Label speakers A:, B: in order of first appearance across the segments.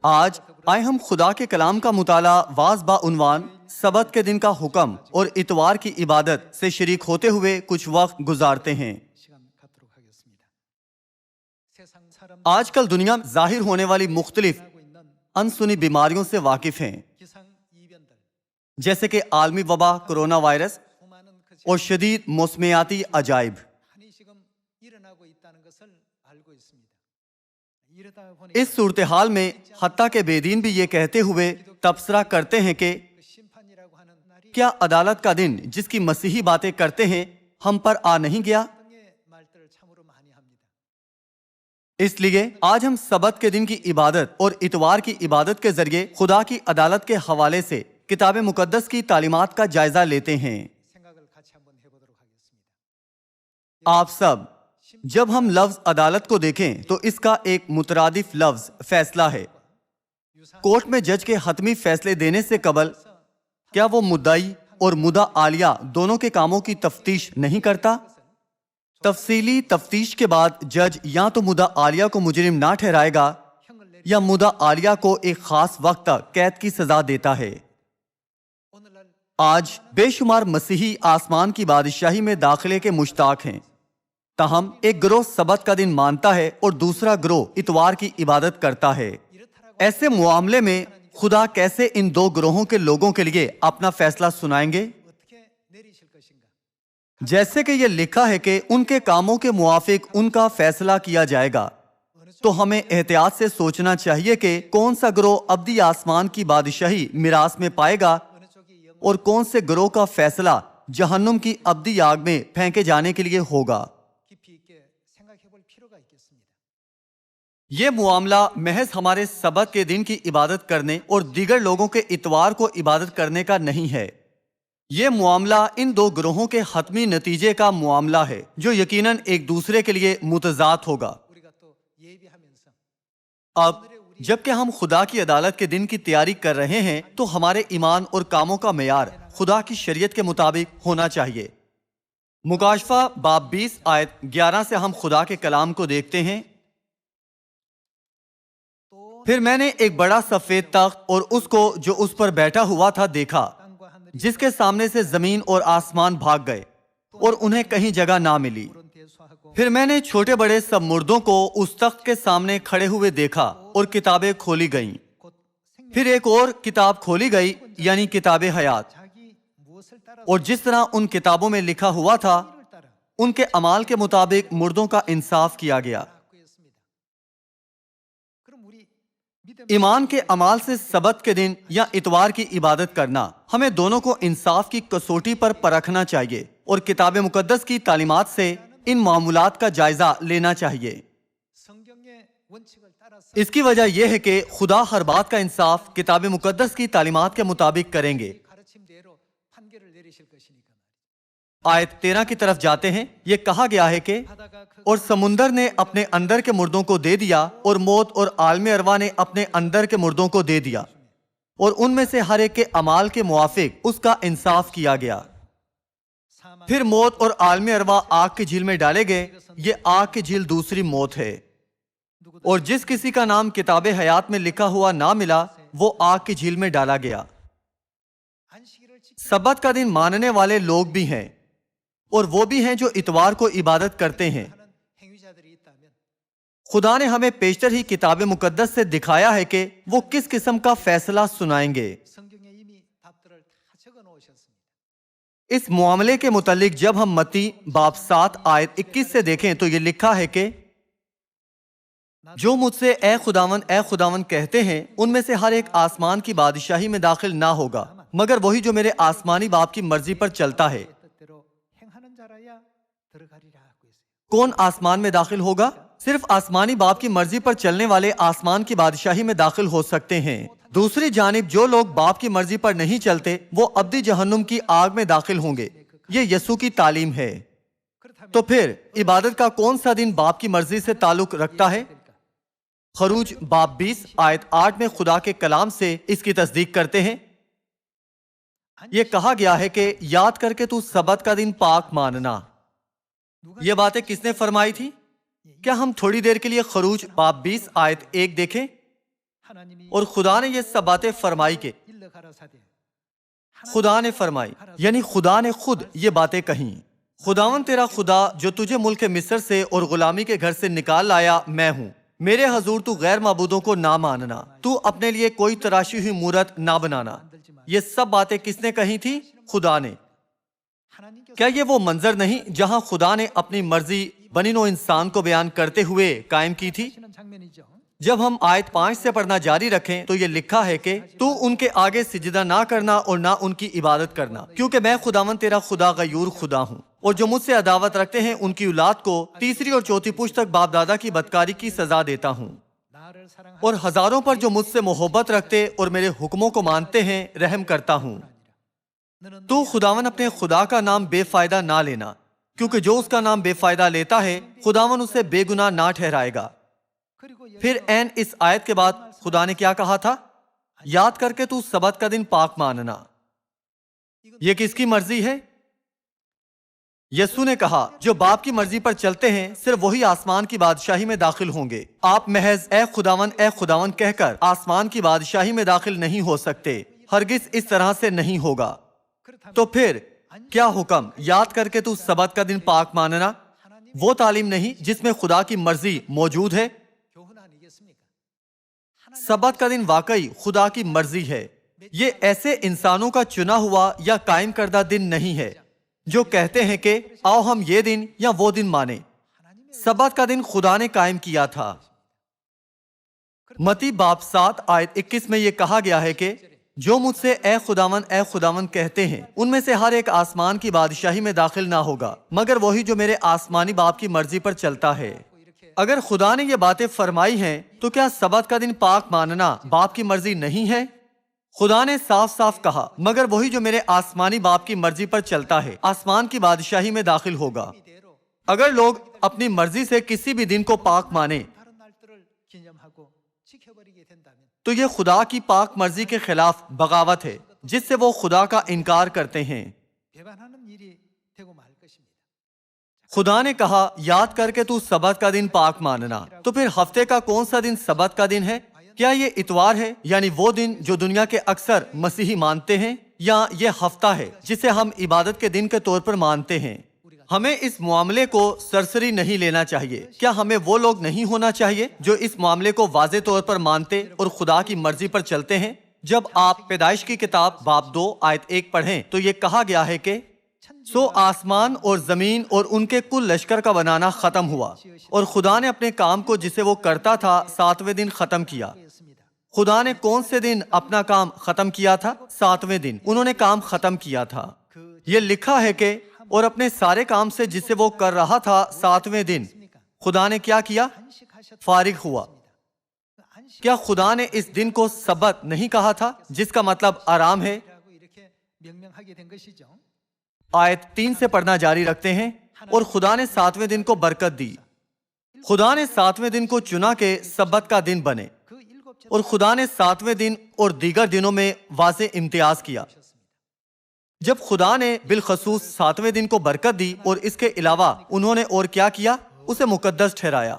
A: آج آئے ہم خدا کے کلام کا مطالعہ واضح بعنوان سبت کے دن کا حکم اور اتوار کی عبادت سے شریک ہوتے ہوئے کچھ وقت گزارتے ہیں۔ آج کل دنیا میں ظاہر ہونے والی مختلف انسنی بیماریوں سے واقف ہیں، جیسے کہ عالمی وبا کرونا وائرس اور شدید موسمیاتی عجائب۔ اس صورتحال میں حتیٰ کہ بے دین بھی یہ کہتے ہوئے تبصرہ کرتے ہیں کہ کیا عدالت کا دن جس کی مسیحی باتیں کرتے ہیں ہم پر آ نہیں گیا؟ اس لیے آج ہم سبت کے دن کی عبادت اور اتوار کی عبادت کے ذریعے خدا کی عدالت کے حوالے سے کتاب مقدس کی تعلیمات کا جائزہ لیتے ہیں۔ آپ سب جب ہم لفظ عدالت کو دیکھیں تو اس کا ایک مترادف لفظ فیصلہ ہے۔ کورٹ میں جج کے حتمی فیصلے دینے سے قبل کیا وہ مدعی اور مدعا عالیہ دونوں کے کاموں کی تفتیش نہیں کرتا؟ تفصیلی تفتیش کے بعد جج یا تو مدعا عالیہ کو مجرم نہ ٹھہرائے گا یا مدعا عالیہ کو ایک خاص وقت تک قید کی سزا دیتا ہے۔ آج بے شمار مسیحی آسمان کی بادشاہی میں داخلے کے مشتاق ہیں، تاہم ایک گروہ سبت کا دن مانتا ہے اور دوسرا گروہ اتوار کی عبادت کرتا ہے۔ ایسے معاملے میں خدا کیسے ان دو گروہوں کے لوگوں کے لیے اپنا فیصلہ سنائیں گے؟ جیسے کہ یہ لکھا ہے کہ ان کے کاموں کے موافق ان کا فیصلہ کیا جائے گا، تو ہمیں احتیاط سے سوچنا چاہیے کہ کون سا گروہ ابدی آسمان کی بادشاہی میراث میں پائے گا اور کون سے گروہ کا فیصلہ جہنم کی ابدی آگ میں پھینکے جانے کے لیے ہوگا۔ یہ معاملہ محض ہمارے سبت کے دن کی عبادت کرنے اور دیگر لوگوں کے اتوار کو عبادت کرنے کا نہیں ہے۔ یہ معاملہ ان دو گروہوں کے حتمی نتیجے کا معاملہ ہے جو یقیناً ایک دوسرے کے لیے متضاد ہوگا۔ اب جبکہ ہم خدا کی عدالت کے دن کی تیاری کر رہے ہیں تو ہمارے ایمان اور کاموں کا معیار خدا کی شریعت کے مطابق ہونا چاہیے۔ مکاشفہ باب 20 آیت 11 سے ہم خدا کے کلام کو دیکھتے ہیں۔ پھر میں نے ایک بڑا سفید تخت اور اس کو جو اس پر بیٹھا ہوا تھا دیکھا، جس کے سامنے سے زمین اور آسمان بھاگ گئے اور انہیں کہیں جگہ نہ ملی۔ پھر میں نے چھوٹے بڑے سب مردوں کو اس تخت کے سامنے کھڑے ہوئے دیکھا اور کتابیں کھولی گئیں۔ پھر ایک اور کتاب کھولی گئی، یعنی کتاب حیات، اور جس طرح ان کتابوں میں لکھا ہوا تھا ان کے اعمال کے مطابق مردوں کا انصاف کیا گیا۔ ایمان کے اعمال سے سبت کے دن یا اتوار کی عبادت کرنا، ہمیں دونوں کو انصاف کی کسوٹی پر پرکھنا چاہیے اور کتاب مقدس کی تعلیمات سے ان معاملات کا جائزہ لینا چاہیے۔ اس کی وجہ یہ ہے کہ خدا ہر بات کا انصاف کتاب مقدس کی تعلیمات کے مطابق کریں گے۔ آیت 13 کی طرف جاتے ہیں۔ یہ کہا گیا ہے کہ اور سمندر نے اپنے اندر کے مردوں کو دے دیا اور موت اور عالم ارواح نے اپنے اندر کے مردوں کو دے دیا، اور ان میں سے ہر ایک کے اعمال کے موافق اس کا انصاف کیا گیا۔ پھر موت اور عالم ارواح آگ کی جھیل میں ڈالے گئے۔ یہ آگ کی جھیل دوسری موت ہے، اور جس کسی کا نام کتاب حیات میں لکھا ہوا نہ ملا وہ آگ کی جھیل میں ڈالا گیا۔ سبت کا دن ماننے والے لوگ بھی ہیں، اور وہ بھی ہیں جو اتوار کو عبادت کرتے ہیں۔ خدا نے ہمیں پیشتر ہی کتاب مقدس سے دکھایا ہے کہ وہ کس قسم کا فیصلہ سنائیں گے۔ اس معاملے کے متعلق جب ہم متی باب 7 آیت 21 سے دیکھیں تو یہ لکھا ہے کہ جو مجھ سے اے خداون کہتے ہیں ان میں سے ہر ایک آسمان کی بادشاہی میں داخل نہ ہوگا مگر وہی جو میرے آسمانی باپ کی مرضی پر چلتا ہے۔ کون آسمان میں داخل ہوگا؟ صرف آسمانی باپ کی مرضی پر چلنے والے آسمان کی بادشاہی میں داخل ہو سکتے ہیں۔ دوسری جانب جو لوگ باپ کی مرضی پر نہیں چلتے وہ ابدی جہنم کی آگ میں داخل ہوں گے۔ یہ یسوع کی تعلیم ہے۔ تو پھر عبادت کا کون سا دن باپ کی مرضی سے تعلق رکھتا ہے؟ خروج باب 20 آیت 8 میں خدا کے کلام سے اس کی تصدیق کرتے ہیں۔ یہ کہا گیا ہے کہ یاد کر کے تو سبت کا دن پاک ماننا۔ یہ باتیں کس نے فرمائی تھی؟ کیا ہم تھوڑی دیر کے لیے خروج باب 20 آیت 1 دیکھیں؟ اور خدا نے یہ سب باتیں فرمائی کہ خدا نے فرمائی، یعنی خدا نے خود یہ باتیں کہیں، خداوند تیرا خدا جو تجھے ملک مصر سے اور غلامی کے گھر سے نکال لایا میں ہوں، میرے حضور تو غیر معبودوں کو نہ ماننا، تو اپنے لیے کوئی تراشی ہوئی مورت نہ بنانا۔ یہ سب باتیں کس نے کہی تھی؟ خدا نے۔ کیا یہ وہ منظر نہیں جہاں خدا نے اپنی مرضی بنی نوع انسان کو بیان کرتے ہوئے قائم کی تھی؟ جب ہم آیت 5 سے پڑھنا جاری رکھیں تو یہ لکھا ہے کہ تو ان کے آگے سجدہ نہ کرنا اور نہ ان کی عبادت کرنا، کیونکہ میں خداوند تیرا خدا غیور خدا ہوں، اور جو مجھ سے عداوت رکھتے ہیں ان کی اولاد کو تیسری اور چوتھی پشت تک باپ دادا کی بدکاری کی سزا دیتا ہوں، اور ہزاروں پر جو مجھ سے محبت رکھتے اور میرے حکموں کو مانتے ہیں رحم کرتا ہوں۔ تو خداوند اپنے خدا کا نام بے فائدہ نہ لینا، کیونکہ جو اس کا نام بے فائدہ لیتا ہے خداوند اسے بے گناہ نہ ٹھہرائے گا۔ پھر عین اس آیت کے بعد خدا نے کیا کہا تھا؟ یاد کر کے تو سبت کا دن پاک ماننا۔ یہ کس کی مرضی ہے؟ یسوع نے کہا جو باپ کی مرضی پر چلتے ہیں صرف وہی آسمان کی بادشاہی میں داخل ہوں گے۔ آپ محض اے خداوند کہہ کر آسمان کی بادشاہی میں داخل نہیں ہو سکتے، ہرگز اس طرح سے نہیں ہوگا۔ تو پھر کیا حکم؟ یاد کر کے تو سبت کا دن پاک ماننا، وہ تعلیم نہیں جس میں خدا کی مرضی موجود ہے؟ سبت کا دن واقعی خدا کی مرضی ہے، یہ ایسے انسانوں کا چنا ہوا یا قائم کردہ دن نہیں ہے جو کہتے ہیں کہ آؤ ہم یہ دن یا وہ دن مانیں۔ سبت کا دن خدا نے قائم کیا تھا۔ متی باب 7 آیت 21 میں یہ کہا گیا ہے کہ جو مجھ سے اے خداوند کہتے ہیں ان میں سے ہر ایک آسمان کی بادشاہی میں داخل نہ ہوگا مگر وہی جو میرے آسمانی باپ کی مرضی پر چلتا ہے۔ اگر خدا نے یہ باتیں فرمائی ہیں تو کیا سبت کا دن پاک ماننا باپ کی مرضی نہیں ہے؟ خدا نے صاف صاف کہا مگر وہی جو میرے آسمانی باپ کی مرضی پر چلتا ہے آسمان کی بادشاہی میں داخل ہوگا۔ اگر لوگ اپنی مرضی سے کسی بھی دن کو پاک مانیں تو یہ خدا کی پاک مرضی کے خلاف بغاوت ہے جس سے وہ خدا کا انکار کرتے ہیں۔ خدا نے کہا یاد کر کے تو سبت کا دن پاک ماننا، تو پھر ہفتے کا کون سا دن سبت کا دن ہے؟ کیا یہ اتوار ہے یعنی وہ دن جو دنیا کے اکثر مسیحی مانتے ہیں، یا یہ ہفتہ ہے جسے ہم عبادت کے دن کے طور پر مانتے ہیں؟ ہمیں اس معاملے کو سرسری نہیں لینا چاہیے۔ کیا ہمیں وہ لوگ نہیں ہونا چاہیے جو اس معاملے کو واضح طور پر مانتے اور خدا کی مرضی پر چلتے ہیں؟ جب آپ پیدائش کی کتاب باب 2 آیت 1 پڑھیں تو یہ کہا گیا ہے کہ سو آسمان اور زمین اور ان کے کل لشکر کا بنانا ختم ہوا، اور خدا نے اپنے کام کو جسے وہ کرتا تھا 7ویں دن ختم کیا۔ خدا نے کون سے دن اپنا کام ختم کیا تھا؟ 7ویں دن انہوں نے کام ختم کیا تھا۔ یہ لکھا ہے کہ اور اپنے سارے کام سے جسے وہ کر رہا تھا 7ویں دن خدا نے کیا کیا؟ فارغ ہوا۔ کیا خدا نے اس دن کو سبت نہیں کہا تھا جس کا مطلب آرام ہے؟ آیت 3 سے پڑھنا جاری رکھتے ہیں، اور خدا نے 7ویں دن کو برکت دی۔ خدا نے 7ویں دن کو چنا کہ سبت کا دن بنے، اور خدا نے 7ویں دن اور دیگر دنوں میں واضح امتیاز کیا۔ جب خدا نے بالخصوص 7ویں دن کو برکت دی اور اس کے علاوہ انہوں نے اور کیا کیا؟ اسے مقدس ٹھہرایا۔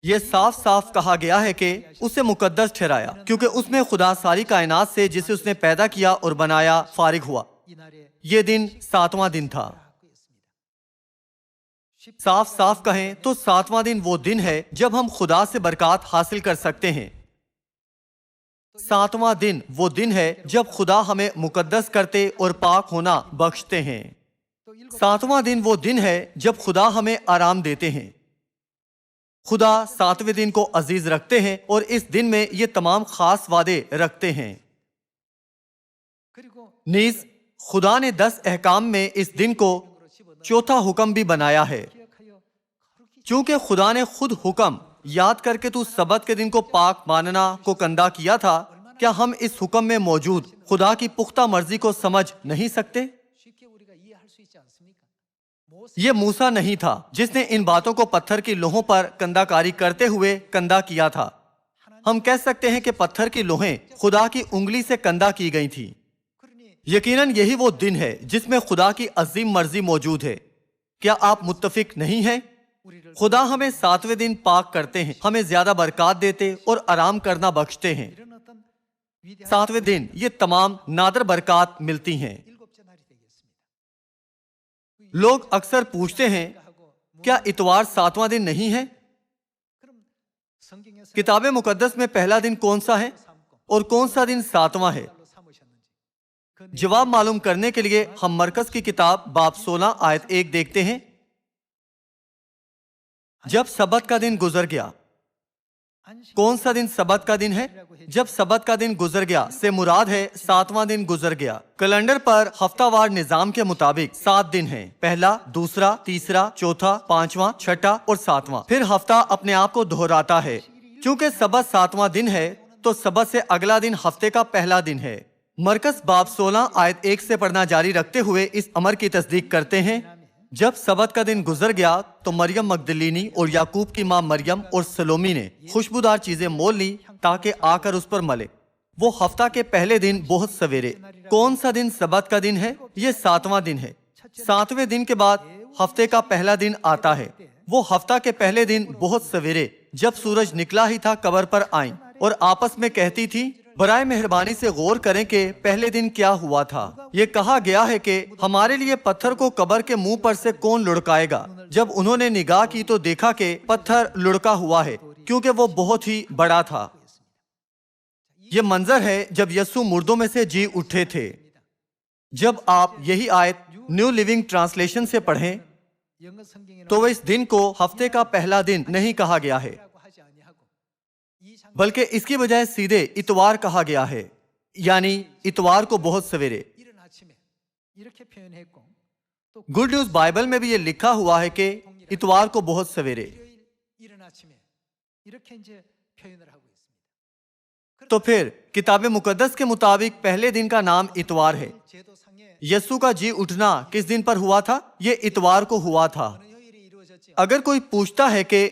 A: یہ صاف صاف کہا گیا ہے کہ اسے مقدس ٹھہرایا کیونکہ اس میں خدا ساری کائنات سے جسے اس نے پیدا کیا اور بنایا فارغ ہوا۔ یہ دن 7واں دن تھا۔ صاف صاف کہیں تو 7واں دن وہ دن ہے جب ہم خدا سے برکات حاصل کر سکتے ہیں۔ 7واں دن وہ دن ہے جب خدا ہمیں مقدس کرتے اور پاک ہونا بخشتے ہیں۔ 7واں دن وہ دن ہے جب خدا ہمیں آرام دیتے ہیں۔ خدا 7ویں دن کو عزیز رکھتے ہیں اور اس دن میں یہ تمام خاص وعدے رکھتے ہیں۔ نیز خدا نے 10 احکام میں اس دن کو چوتھا حکم بھی بنایا ہے۔ چونکہ خدا نے خود حکم یاد کر کے تو سبت کے دن کو پاک ماننا کو کندہ کیا تھا، کیا ہم اس حکم میں موجود خدا کی پختہ مرضی کو سمجھ نہیں سکتے؟ یہ موسیٰ نہیں تھا جس نے ان باتوں کو پتھر کی لوہوں پر کندہ کاری کرتے ہوئے کندہ کیا تھا۔ ہم کہہ سکتے ہیں کہ پتھر کی لوہیں خدا کی انگلی سے کندہ کی گئی تھی۔ یقیناً یہی وہ دن ہے جس میں خدا کی عظیم مرضی موجود ہے۔ کیا آپ متفق نہیں ہیں؟ خدا ہمیں 7ویں دن پاک کرتے ہیں، ہمیں زیادہ برکات دیتے اور آرام کرنا بخشتے ہیں۔ 7ویں دن یہ تمام نادر برکات ملتی ہیں۔ لوگ اکثر پوچھتے ہیں کیا اتوار 7واں دن نہیں ہے؟ کتاب مقدس میں پہلا دن کون سا ہے اور کون سا دن 7واں ہے؟ جواب معلوم کرنے کے لیے ہم مرکز کی کتاب باب 16 آیت 1 دیکھتے ہیں۔ جب سبت کا دن گزر گیا، کون سا دن سبت کا دن ہے؟ جب سبت کا دن گزر گیا سے مراد ہے 7واں دن گزر گیا۔ کیلنڈر پر ہفتہ وار نظام کے مطابق 7 دن ہیں، پہلا، دوسرا، تیسرا، چوتھا، پانچواں، چھٹا اور 7واں۔ پھر ہفتہ اپنے آپ کو دہراتا ہے۔ چونکہ سبت 7واں دن ہے تو سبت سے اگلا دن ہفتے کا پہلا دن ہے۔ مرکز باب 16 آیت 1 سے پڑھنا جاری رکھتے ہوئے اس امر کی تصدیق کرتے ہیں۔ جب سبت کا دن گزر گیا تو مریم مگدلینی اور یعقوب کی ماں مریم اور سلومی نے خوشبودار چیزیں مول لی تاکہ آ کر اس پر ملے۔ وہ ہفتہ کے پہلے دن بہت سویرے۔ کون سا دن سبت کا دن ہے؟ یہ 7واں دن ہے۔ 7ویں دن کے بعد ہفتے کا پہلا دن آتا ہے۔ وہ ہفتہ کے پہلے دن بہت سویرے جب سورج نکلا ہی تھا قبر پر آئیں اور آپس میں کہتی تھی برائے مہربانی سے غور کریں کہ پہلے دن کیا ہوا تھا۔ یہ کہا گیا ہے کہ ہمارے لیے پتھر کو قبر کے منہ پر سے کون لڑکائے گا۔ جب انہوں نے نگاہ کی تو دیکھا کہ پتھر لڑکا ہوا ہے کیونکہ وہ بہت ہی بڑا تھا۔ یہ منظر ہے جب یسوع مردوں میں سے جی اٹھے تھے۔ جب آپ یہی آیت نیو لیونگ ٹرانسلیشن سے پڑھیں تو وہ اس دن کو ہفتے کا پہلا دن نہیں کہا گیا ہے بلکہ اس کی بجائے سیدھے اتوار کہا گیا ہے، یعنی اتوار کو بہت سویرے۔ گڈ نیوز بائبل میں بھی یہ لکھا ہوا ہے کہ اتوار کو بہت سویرے۔ تو پھر کتاب مقدس کے مطابق پہلے دن کا نام اتوار ہے۔ یسوع کا جی اٹھنا کس دن پر ہوا تھا؟ یہ اتوار کو ہوا تھا۔ اگر کوئی پوچھتا ہے کہ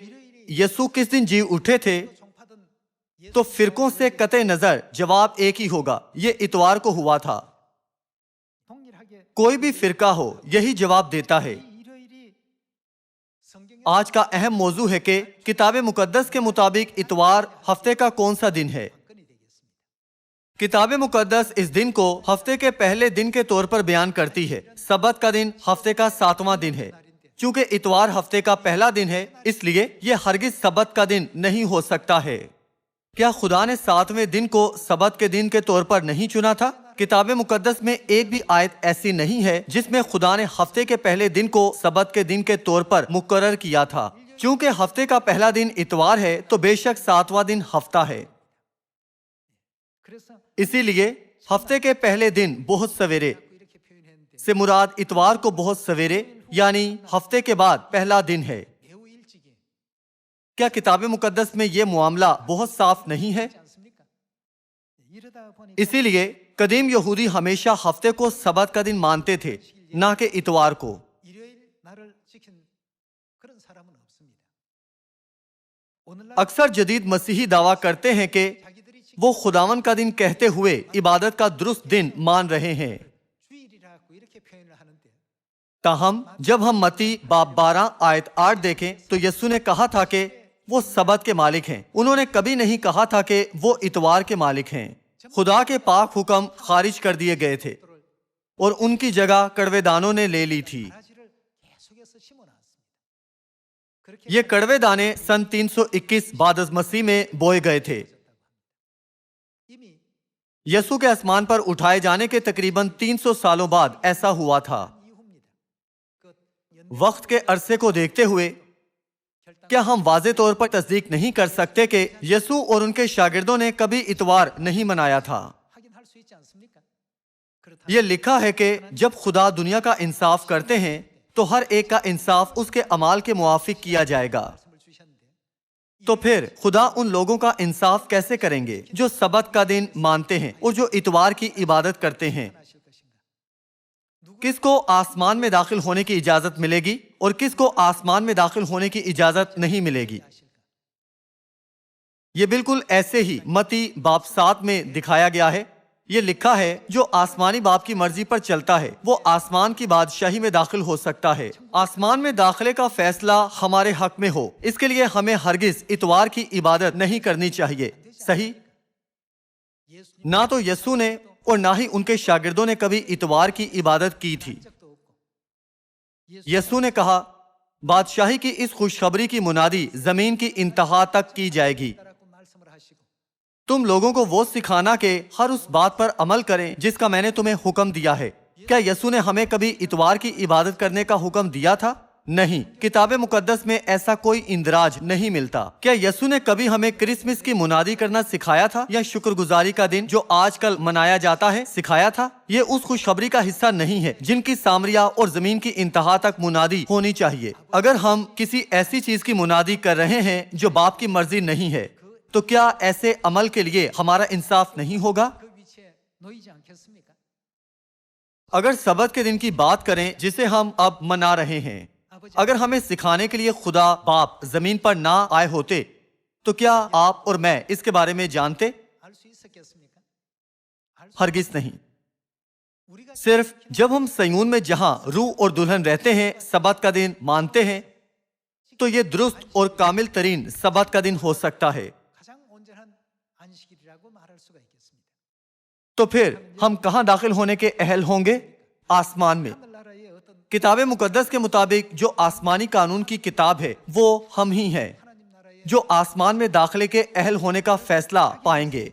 A: یسوع کس دن جی اٹھے تھے تو فرقوں سے قطع نظر جواب ایک ہی ہوگا، یہ اتوار کو ہوا تھا۔ کوئی بھی فرقہ ہو یہی جواب دیتا ہے۔ آج کا اہم موضوع ہے کہ کتاب مقدس کے مطابق اتوار ہفتے کا کون سا دن ہے۔ کتاب مقدس اس دن کو ہفتے کے پہلے دن کے طور پر بیان کرتی ہے۔ سبت کا دن ہفتے کا 7واں دن ہے۔ چونکہ اتوار ہفتے کا پہلا دن ہے اس لیے یہ ہرگز سبت کا دن نہیں ہو سکتا ہے۔ کیا خدا نے 7ویں دن کو سبت کے دن کے طور پر نہیں چنا تھا؟ کتاب مقدس میں ایک بھی آیت ایسی نہیں ہے جس میں خدا نے ہفتے کے پہلے دن کو سبت کے دن کے طور پر مقرر کیا تھا۔ چونکہ ہفتے کا پہلا دن اتوار ہے تو بے شک 7واں دن ہفتہ ہے۔ اسی لیے ہفتے کے پہلے دن بہت سویرے سے مراد اتوار کو بہت سویرے یعنی ہفتے کے بعد پہلا دن ہے۔ کیا کتاب مقدس میں یہ معاملہ بہت صاف نہیں ہے؟ اسی لیے قدیم یہودی ہمیشہ ہفتے کو سبت کا دن مانتے تھے، نہ کہ اتوار کو۔ اکثر جدید مسیحی دعویٰ کرتے ہیں کہ وہ خداوند کا دن کہتے ہوئے عبادت کا درست دن مان رہے ہیں۔ تاہم جب ہم متی باب 12 آیت 8 دیکھیں تو یسوع نے کہا تھا کہ وہ سبت کے مالک ہیں۔ انہوں نے کبھی نہیں کہا تھا کہ وہ اتوار کے مالک ہیں۔ خدا کے پاک حکم خارج کر دیے گئے تھے اور ان کی جگہ کڑوے دانوں نے لے لی تھی۔ یہ کڑوے دانے سن 321 بعد از مسیح میں بوئے گئے تھے۔ یسوع کے آسمان پر اٹھائے جانے کے تقریباً 300 سالوں بعد ایسا ہوا تھا۔ وقت کے عرصے کو دیکھتے ہوئے کیا ہم واضح طور پر تصدیق نہیں کر سکتے کہ یسوع اور ان کے شاگردوں نے کبھی اتوار نہیں منایا تھا؟ یہ لکھا ہے کہ جب خدا دنیا کا انصاف کرتے ہیں تو ہر ایک کا انصاف اس کے اعمال کے موافق کیا جائے گا۔ تو پھر خدا ان لوگوں کا انصاف کیسے کریں گے جو سبت کا دن مانتے ہیں اور جو اتوار کی عبادت کرتے ہیں؟ کس کو آسمان میں داخل ہونے کی اجازت ملے گی اور کس کو آسمان میں داخل ہونے کی اجازت نہیں ملے گی؟ یہ بالکل ایسے ہی متی باب 7 میں دکھایا گیا ہے۔ یہ لکھا ہے جو آسمانی باپ کی مرضی پر چلتا ہے وہ آسمان کی بادشاہی میں داخل ہو سکتا ہے۔ آسمان میں داخلے کا فیصلہ ہمارے حق میں ہو، اس کے لیے ہمیں ہرگز اتوار کی عبادت نہیں کرنی چاہیے، صحیح؟ نہ تو یسوع نے اور نہ ہی ان کے شاگردوں نے کبھی اتوار کی عبادت کی تھی۔ یسوع نے کہا بادشاہی کی اس خوشخبری کی منادی زمین کی انتہا تک کی جائے گی۔ تم لوگوں کو وہ سکھانا کہ ہر اس بات پر عمل کریں جس کا میں نے تمہیں حکم دیا ہے۔ کیا یسوع نے ہمیں کبھی اتوار کی عبادت کرنے کا حکم دیا تھا؟ نہیں، کتاب مقدس میں ایسا کوئی اندراج نہیں ملتا۔ کیا یسوع نے کبھی ہمیں کرسمس کی منادی کرنا سکھایا تھا یا شکر گزاری کا دن جو آج کل منایا جاتا ہے سکھایا تھا؟ یہ اس خوشخبری کا حصہ نہیں ہے جن کی سامریہ اور زمین کی انتہا تک منادی ہونی چاہیے۔ اگر ہم کسی ایسی چیز کی منادی کر رہے ہیں جو باپ کی مرضی نہیں ہے تو کیا ایسے عمل کے لیے ہمارا انصاف نہیں ہوگا؟ اگر سبت کے دن کی بات کریں جسے ہم اب منا رہے ہیں، اگر ہمیں سکھانے کے لیے خدا باپ زمین پر نہ آئے ہوتے تو کیا آپ اور میں اس کے بارے میں جانتے؟ ہرگز نہیں۔ صرف جب ہم سیون میں جہاں روح اور دلہن رہتے ہیں سبت کا دن مانتے ہیں تو یہ درست اور کامل ترین سبت کا دن ہو سکتا ہے۔ تو پھر ہم کہاں داخل ہونے کے اہل ہوں گے؟ آسمان میں۔ کتاب مقدس کے مطابق جو آسمانی قانون کی کتاب ہے وہ ہم ہی ہیں جو آسمان میں داخلے کے اہل ہونے کا فیصلہ پائیں گے۔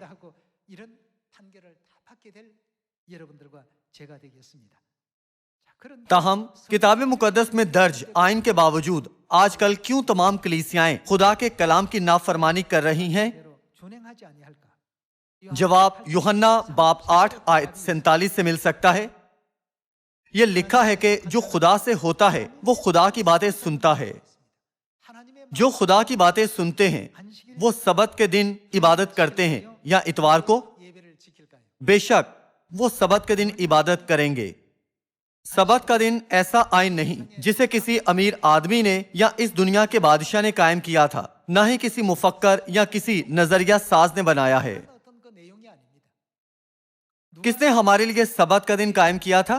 A: تاہم کتاب مقدس میں درج آئین کے باوجود آج کل کیوں تمام کلیسیائیں خدا کے کلام کی نافرمانی کر رہی ہیں؟ جواب یوحنا باب 8 آیت 47 سے مل سکتا ہے۔ یہ لکھا ہے کہ جو خدا سے ہوتا ہے وہ خدا کی باتیں سنتا ہے۔ جو خدا کی باتیں سنتے ہیں وہ سبت کے دن عبادت کرتے ہیں یا اتوار کو؟ بے شک وہ سبت کے دن عبادت کریں گے۔ سبت کا دن ایسا آئین نہیں جسے کسی امیر آدمی نے یا اس دنیا کے بادشاہ نے قائم کیا تھا، نہ ہی کسی مفکر یا کسی نظریہ ساز نے بنایا ہے۔ کس نے ہمارے لیے سبت کا دن قائم کیا تھا؟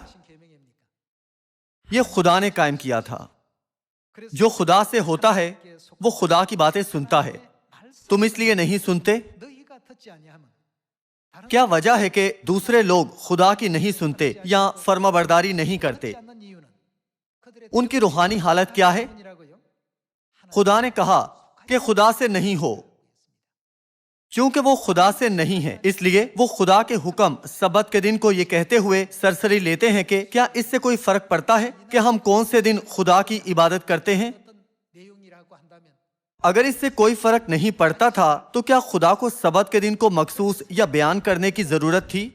A: یہ خدا نے قائم کیا تھا۔ جو خدا سے ہوتا ہے وہ خدا کی باتیں سنتا ہے۔ تم اس لیے نہیں سنتے؟ کیا وجہ ہے کہ دوسرے لوگ خدا کی نہیں سنتے یا فرما برداری نہیں کرتے؟ ان کی روحانی حالت کیا ہے؟ خدا نے کہا کہ خدا سے نہیں ہو۔ چونکہ وہ خدا سے نہیں ہے اس لیے وہ خدا کے حکم سبت کے دن کو یہ کہتے ہوئے سرسری لیتے ہیں کہ کیا اس سے کوئی فرق پڑتا ہے کہ ہم کون سے دن خدا کی عبادت کرتے ہیں؟ اگر اس سے کوئی فرق نہیں پڑتا تھا تو کیا خدا کو سبت کے دن کو مخصوص یا بیان کرنے کی ضرورت تھی؟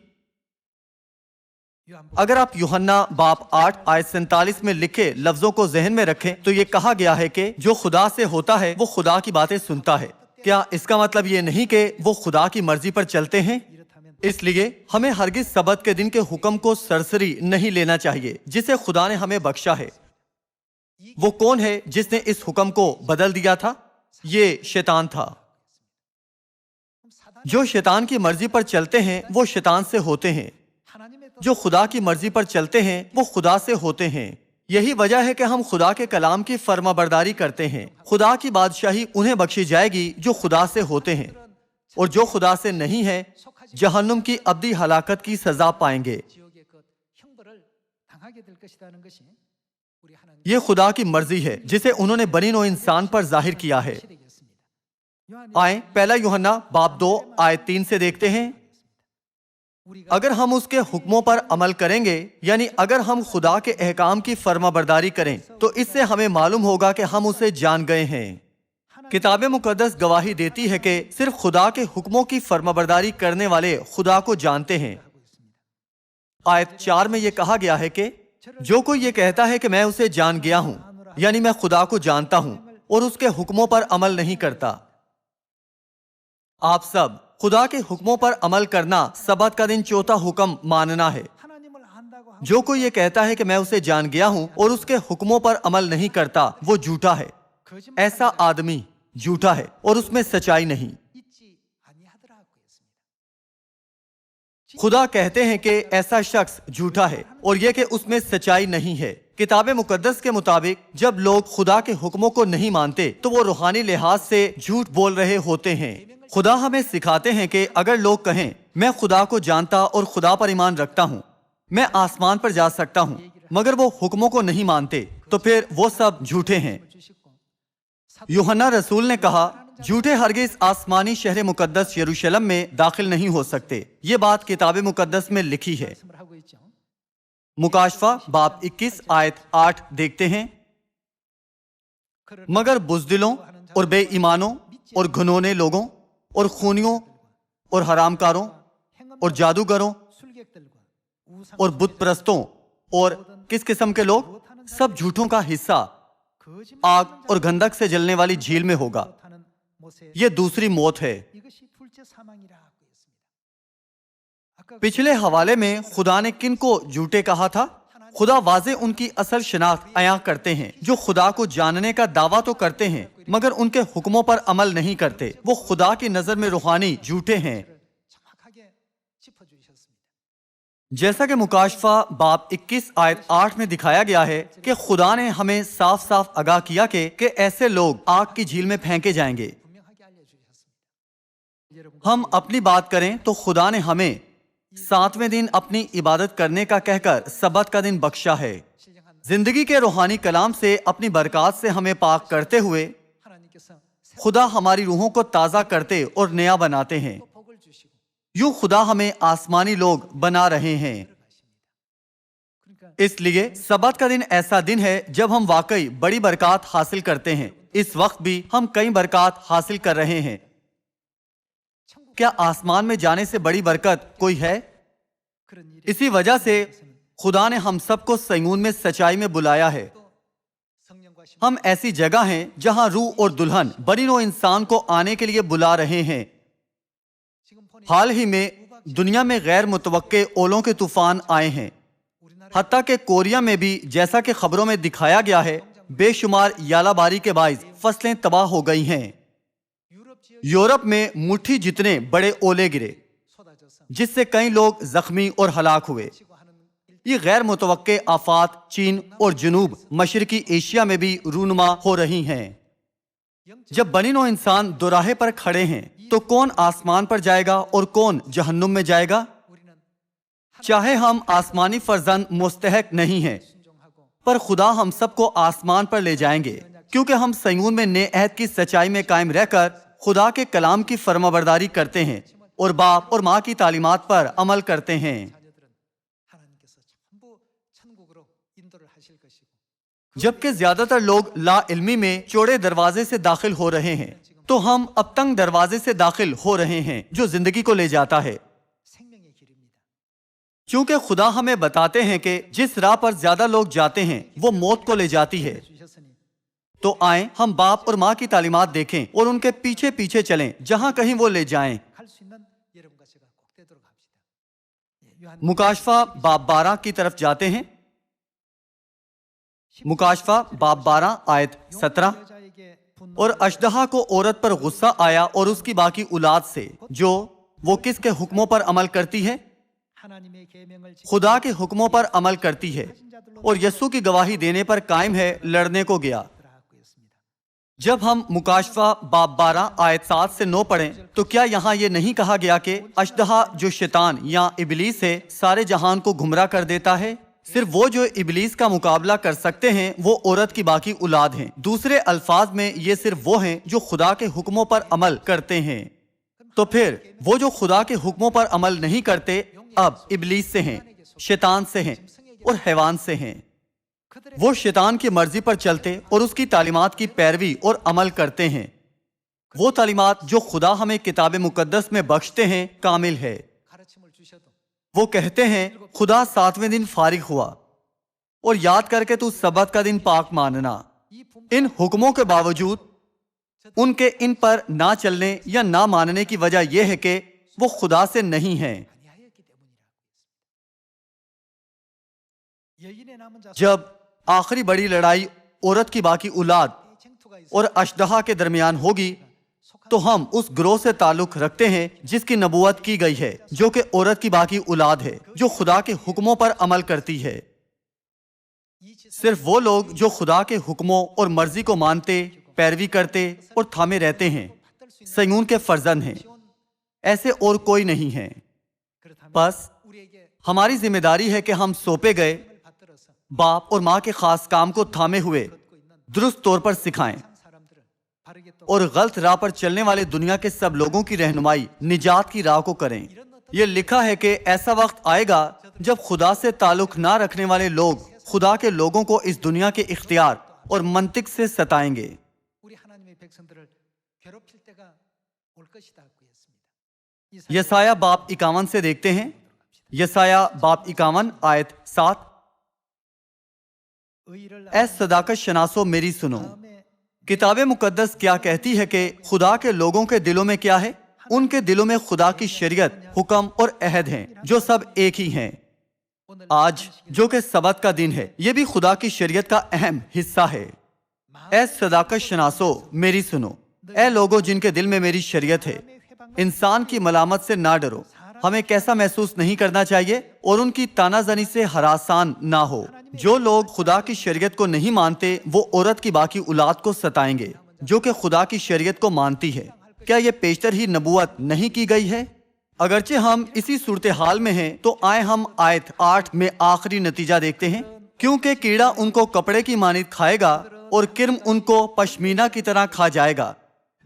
A: اگر آپ یوحنا باب 8 آیت 47 میں لکھے لفظوں کو ذہن میں رکھیں تو یہ کہا گیا ہے کہ جو خدا سے ہوتا ہے وہ خدا کی باتیں سنتا ہے۔ کیا اس کا مطلب یہ نہیں کہ وہ خدا کی مرضی پر چلتے ہیں؟ اس لیے ہمیں ہرگز سبت کے دن کے حکم کو سرسری نہیں لینا چاہیے جسے خدا نے ہمیں بخشا ہے۔ وہ کون ہے جس نے اس حکم کو بدل دیا تھا؟ یہ شیطان تھا۔ جو شیطان کی مرضی پر چلتے ہیں وہ شیطان سے ہوتے ہیں، جو خدا کی مرضی پر چلتے ہیں وہ خدا سے ہوتے ہیں۔ یہی وجہ ہے کہ ہم خدا کے کلام کی فرما برداری کرتے ہیں۔ خدا کی بادشاہی انہیں بخشی جائے گی جو خدا سے ہوتے ہیں، اور جو خدا سے نہیں ہے جہنم کی ابدی ہلاکت کی سزا پائیں گے۔ یہ خدا کی مرضی ہے جسے انہوں نے بنی نوع انسان پر ظاہر کیا ہے۔ آئیں پہلا یوحنا باب 2 آیت 3 سے دیکھتے ہیں۔ اگر ہم اس کے حکموں پر عمل کریں گے، یعنی اگر ہم خدا کے احکام کی فرما برداری کریں تو اس سے ہمیں معلوم ہوگا کہ ہم اسے جان گئے ہیں۔ کتاب مقدس گواہی دیتی ہے کہ صرف خدا کے حکموں کی فرما برداری کرنے والے خدا کو جانتے ہیں۔ آیت 4 میں یہ کہا گیا ہے کہ جو کوئی یہ کہتا ہے کہ میں اسے جان گیا ہوں، یعنی میں خدا کو جانتا ہوں، اور اس کے حکموں پر عمل نہیں کرتا۔ آپ سب خدا کے حکموں پر عمل کرنا سبت کا دن چوتھا حکم ماننا ہے۔ جو کوئی یہ کہتا ہے کہ میں اسے جان گیا ہوں اور اس کے حکموں پر عمل نہیں کرتا وہ جھوٹا ہے۔ ایسا آدمی جھوٹا ہے اور اس میں سچائی نہیں۔ خدا کہتے ہیں کہ ایسا شخص جھوٹا ہے اور یہ کہ اس میں سچائی نہیں ہے۔ کتاب مقدس کے مطابق جب لوگ خدا کے حکموں کو نہیں مانتے تو وہ روحانی لحاظ سے جھوٹ بول رہے ہوتے ہیں۔ خدا ہمیں سکھاتے ہیں کہ اگر لوگ کہیں میں خدا کو جانتا اور خدا پر ایمان رکھتا ہوں، میں آسمان پر جا سکتا ہوں، مگر وہ حکموں کو نہیں مانتے تو پھر وہ سب جھوٹے ہیں۔ یوحنا رسول نے کہا جھوٹے ہرگز آسمانی شہر مقدس یروشلم میں داخل نہیں ہو سکتے۔ یہ بات کتاب مقدس میں لکھی ہے۔ مکاشفہ باب 21 آیت 8 دیکھتے ہیں، مگر بزدلوں اور بے ایمانوں اور گھنونے لوگوں اور خونیوں اور حرام کاروں اور جادوگروں اور بت پرستوں اور کس قسم کے لوگ، سب جھوٹوں کا حصہ آگ اور گندک سے جلنے والی جھیل میں ہوگا۔ یہ دوسری موت ہے۔ پچھلے حوالے میں خدا نے کن کو جھوٹے کہا تھا؟ خدا واضح ان کی اصل شناخت عیاں کرتے ہیں، جو خدا کو جاننے کا دعویٰ تو کرتے ہیں مگر ان کے حکموں پر عمل نہیں کرتے۔ وہ خدا کی نظر میں روحانی جھوٹے ہیں۔ جیسا کہ مکاشفہ باب 21 آیت 8 میں دکھایا گیا ہے کہ خدا نے ہمیں صاف صاف آگاہ کیا کہ ایسے لوگ آگ کی جھیل میں پھینکے جائیں گے۔ ہم اپنی بات کریں تو خدا نے ہمیں 7ویں دن اپنی عبادت کرنے کا کہہ کر سبت کا دن بخشا ہے۔ زندگی کے روحانی کلام سے اپنی برکات سے ہمیں پاک کرتے ہوئے خدا ہماری روحوں کو تازہ کرتے اور نیا بناتے ہیں۔ یوں خدا ہمیں آسمانی لوگ بنا رہے ہیں۔ اس لیے سبت کا دن ایسا دن ہے جب ہم واقعی بڑی برکات حاصل کرتے ہیں۔ اس وقت بھی ہم کئی برکات حاصل کر رہے ہیں۔ کیا آسمان میں جانے سے بڑی برکت کوئی ہے؟ اسی وجہ سے خدا نے ہم سب کو صیون میں سچائی میں بلایا ہے۔ ہم ایسی جگہ ہیں جہاں روح اور دلہن بنی نوع انسان کو آنے کے لیے بلا رہے ہیں۔ حال ہی میں دنیا میں غیر متوقع اولوں کے طوفان آئے ہیں۔ حتیٰ کہ کوریا میں بھی جیسا کہ خبروں میں دکھایا گیا ہے بے شمار یالہ باری کے باعث فصلیں تباہ ہو گئی ہیں۔ یورپ میں مٹھی جتنے بڑے اولے گرے جس سے کئی لوگ زخمی اور ہلاک ہوئے۔ یہ غیر متوقع آفات چین اور جنوب مشرقی ایشیا میں بھی رونما ہو رہی ہیں۔ جب بنی نوع انسان دوراہے پر کھڑے ہیں تو کون آسمان پر جائے گا اور کون جہنم میں جائے گا؟ چاہے ہم آسمانی فرزند مستحق نہیں ہیں، پر خدا ہم سب کو آسمان پر لے جائیں گے، کیونکہ ہم صیون میں نئے عہد کی سچائی میں قائم رہ کر خدا کے کلام کی فرمانبرداری کرتے ہیں اور باپ اور ماں کی تعلیمات پر عمل کرتے ہیں۔ جبکہ زیادہ تر لوگ لا علمی میں چوڑے دروازے سے داخل ہو رہے ہیں، تو ہم اب تنگ دروازے سے داخل ہو رہے ہیں جو زندگی کو لے جاتا ہے۔ چونکہ خدا ہمیں بتاتے ہیں کہ جس راہ پر زیادہ لوگ جاتے ہیں وہ موت کو لے جاتی ہے، تو آئیں ہم باپ اور ماں کی تعلیمات دیکھیں اور ان کے پیچھے پیچھے چلیں جہاں کہیں وہ لے جائیں۔ مکاشفہ باب 12 کی طرف جاتے ہیں۔ مکاشفہ باب 12 آیت 17، اور اشدہا کو عورت پر غصہ آیا اور اس کی باقی اولاد سے، جو وہ کس کے حکموں پر عمل کرتی ہے؟ خدا کے حکموں پر عمل کرتی ہے اور یسوع کی گواہی دینے پر قائم ہے، لڑنے کو گیا۔ جب ہم مکاشفہ باب 12 آیت 7 سے 9 پڑھیں تو کیا یہاں یہ نہیں کہا گیا کہ اشدہا جو شیطان یا ابلیس ہے سارے جہان کو گمراہ کر دیتا ہے؟ صرف وہ جو ابلیس کا مقابلہ کر سکتے ہیں وہ عورت کی باقی اولاد ہیں۔ دوسرے الفاظ میں یہ صرف وہ ہیں جو خدا کے حکموں پر عمل کرتے ہیں۔ تو پھر وہ جو خدا کے حکموں پر عمل نہیں کرتے اب ابلیس سے ہیں، شیطان سے ہیں اور حیوان سے ہیں۔ وہ شیطان کی مرضی پر چلتے اور اس کی تعلیمات کی پیروی اور عمل کرتے ہیں۔ وہ تعلیمات جو خدا ہمیں کتاب مقدس میں بخشتے ہیں کامل ہے۔ وہ کہتے ہیں خدا 7ویں دن فارغ ہوا اور یاد کر کے تو سبت کا دن پاک ماننا۔ ان حکموں کے باوجود ان کے ان پر نہ چلنے یا نہ ماننے کی وجہ یہ ہے کہ وہ خدا سے نہیں ہیں۔ جب آخری بڑی لڑائی عورت کی باقی اولاد اور اشدہا کے درمیان ہوگی تو ہم اس گروہ سے تعلق رکھتے ہیں جس کی نبوت کی گئی ہے، جو کہ عورت کی باقی اولاد ہے، جو خدا کے حکموں پر عمل کرتی ہے۔ صرف وہ لوگ جو خدا کے حکموں اور مرضی کو مانتے، پیروی کرتے اور تھامے رہتے ہیں صیون کے فرزند ہیں، ایسے اور کوئی نہیں ہے۔ بس ہماری ذمہ داری ہے کہ ہم سونپے گئے باپ اور ماں کے خاص کام کو تھامے ہوئے درست طور پر سکھائیں اور غلط راہ پر چلنے والے دنیا کے سب لوگوں کی رہنمائی نجات کی راہ کو کریں۔ یہ لکھا ہے کہ ایسا وقت آئے گا جب خدا سے تعلق نہ رکھنے والے لوگ خدا کے لوگوں کو اس دنیا کے اختیار اور منطق سے ستائیں گے۔ یسایہ باب 51 سے دیکھتے ہیں، یسایہ باب 51 آیت 7۔ اے صداقت شناسو میری سنو۔ کتاب مقدس کیا کہتی ہے کہ خدا کے لوگوں کے دلوں میں کیا ہے؟ ان کے دلوں میں خدا کی شریعت، حکم اور عہد ہیں جو سب ایک ہی ہیں۔ آج جو کہ سبت کا دن ہے، یہ بھی خدا کی شریعت کا اہم حصہ ہے۔ اے صداقت شناسو میری سنو، اے لوگوں جن کے دل میں میری شریعت ہے، انسان کی ملامت سے نہ ڈرو۔ ہمیں کیسا محسوس نہیں کرنا چاہیے اور ان کی تانا زنی سے ہراسان نہ ہو۔ جو لوگ خدا کی شریعت کو نہیں مانتے وہ عورت کی باقی اولاد کو ستائیں گے جو کہ خدا کی شریعت کو مانتی ہے۔ کیا یہ پیشتر ہی نبوت نہیں کی گئی ہے؟ اگرچہ ہم اسی صورتحال میں ہیں تو آئے ہم آیت 8 میں آخری نتیجہ دیکھتے ہیں، کیونکہ کیڑا ان کو کپڑے کی مانند کھائے گا اور کرم ان کو پشمینہ کی طرح کھا جائے گا،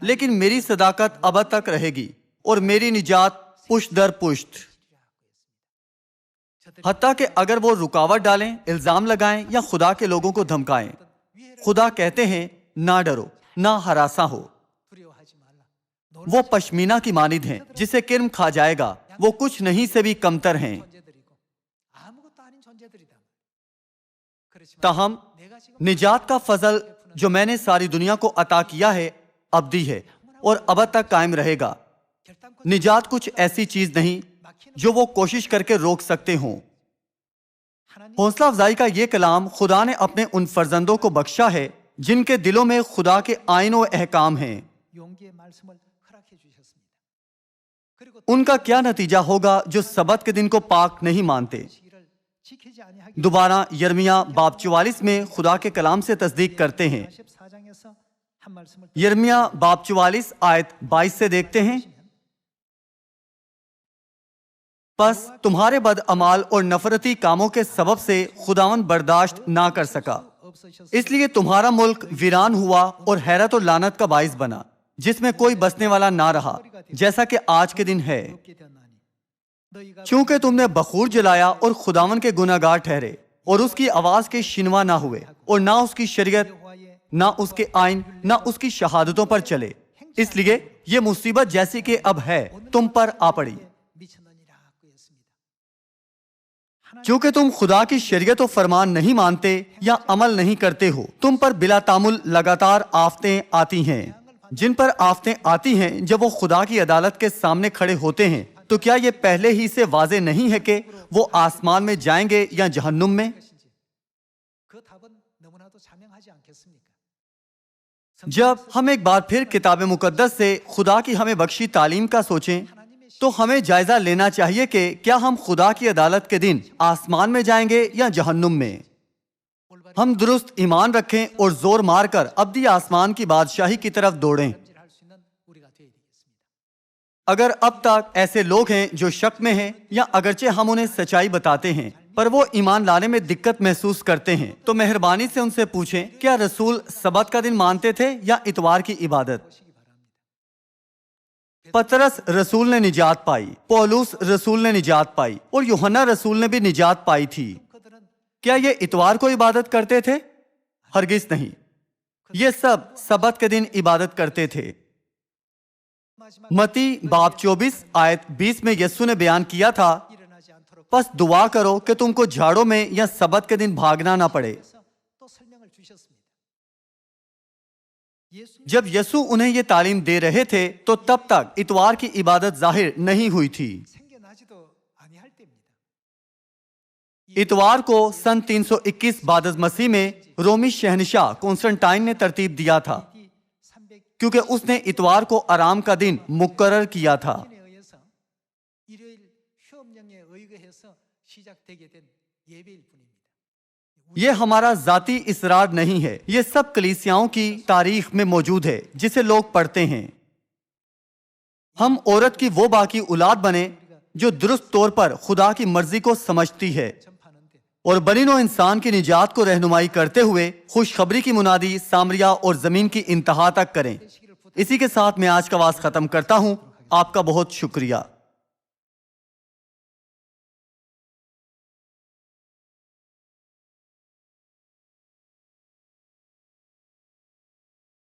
A: لیکن میری صداقت ابد تک رہے گی اور میری نجات پشت در پشت۔ حتیٰ کہ اگر وہ رکاوٹ ڈالیں، الزام لگائیں یا خدا کے لوگوں کو دھمکائیں، خدا کہتے ہیں نہ ڈرو، نہ ہراساں ہو۔ وہ پشمینہ کی مانند ہیں جسے کرم کھا جائے گا، وہ کچھ نہیں سے بھی کمتر ہیں۔ تاہم نجات کا فضل جو میں نے ساری دنیا کو عطا کیا ہے ابدی ہے اور ابد تک قائم رہے گا۔ نجات کچھ ایسی چیز نہیں جو وہ کوشش کر کے روک سکتے ہوں۔ حوصلہ افزائی کا یہ کلام خدا نے اپنے ان فرزندوں کو بخشا ہے جن کے دلوں میں خدا کے آئین و احکام ہیں۔ ان کا کیا نتیجہ ہوگا جو سبت کے دن کو پاک نہیں مانتے؟ دوبارہ یرمیہ باب 44 میں خدا کے کلام سے تصدیق کرتے ہیں۔ یرمیہ باب 44 آیت 22 سے دیکھتے ہیں، پس تمہارے بد اعمال اور نفرتی کاموں کے سبب سے خداوند برداشت نہ کر سکا، اس لیے تمہارا ملک ویران ہوا اور حیرت و لعنت کا باعث بنا، جس میں کوئی بسنے والا نہ رہا، جیسا کہ آج کے دن ہے۔ چونکہ تم نے بخور جلایا اور خداوند کے گناہ گار ٹھہرے اور اس کی آواز کے شنوا نہ ہوئے اور نہ اس کی شریعت، نہ اس کے آئین، نہ اس کی شہادتوں پر چلے، اس لیے یہ مصیبت جیسی کہ اب ہے تم پر آ پڑی۔ چونکہ تم خدا کی شریعت و فرمان نہیں مانتے یا عمل نہیں کرتے ہو، تم پر بلا تعمل لگاتار آفتیں آتی ہیں۔ جن پر آفتیں آتی ہیں جب وہ خدا کی عدالت کے سامنے کھڑے ہوتے ہیں، تو کیا یہ پہلے ہی سے واضح نہیں ہے کہ وہ آسمان میں جائیں گے یا جہنم میں؟ جب ہم ایک بار پھر کتاب مقدس سے خدا کی ہمیں بخشی تعلیم کا سوچیں تو ہمیں جائزہ لینا چاہیے کہ کیا ہم خدا کی عدالت کے دن آسمان میں جائیں گے یا جہنم میں؟ ہم درست ایمان رکھیں اور زور مار کر ابدی آسمان کی بادشاہی کی طرف دوڑیں۔ اگر اب تک ایسے لوگ ہیں جو شک میں ہیں یا اگرچہ ہم انہیں سچائی بتاتے ہیں پر وہ ایمان لانے میں دقت محسوس کرتے ہیں، تو مہربانی سے ان سے پوچھیں کیا رسول سبت کا دن مانتے تھے یا اتوار کی عبادت؟ پترس رسول نے نجات پائی، پولس رسول نے نجات پائی اور یوحنا رسول نے بھی نجات پائی تھی۔ کیا یہ اتوار کو عبادت کرتے تھے؟ ہرگز نہیں، یہ سب سبت کے دن عبادت کرتے تھے۔ متی باب 24 آیت 20 میں یسوع نے بیان کیا تھا، پس دعا کرو کہ تم کو جھاڑوں میں یا سبت کے دن بھاگنا نہ پڑے۔ جب یسوع انہیں یہ تعلیم دے رہے تھے تو تب تک اتوار کی عبادت ظاہر نہیں ہوئی تھی۔ اتوار کو سن 321 بعد از مسیح میں رومی شہنشاہ کنسٹنٹائن نے ترتیب دیا تھا، کیونکہ اس نے اتوار کو آرام کا دن مقرر کیا تھا۔
B: 에 의해서 일요일 휴업령에 의거해서 시작되게 된 예배일 뿐입니다.
A: یہ ہمارا ذاتی اصرار نہیں ہے، یہ سب کلیسیاؤں کی تاریخ میں موجود ہے جسے لوگ پڑھتے ہیں۔ ہم عورت کی وہ باقی اولاد بنے جو درست طور پر خدا کی مرضی کو سمجھتی ہے
B: 전파하는데
A: اور بنی نوع انسان کی نجات کو رہنمائی کرتے ہوئے خوشخبری کی منادی سامریہ اور زمین کی انتہا تک کریں۔ اسی کے ساتھ میں آج کا واعظ ختم کرتا ہوں۔ آپ کا بہت شکریہ۔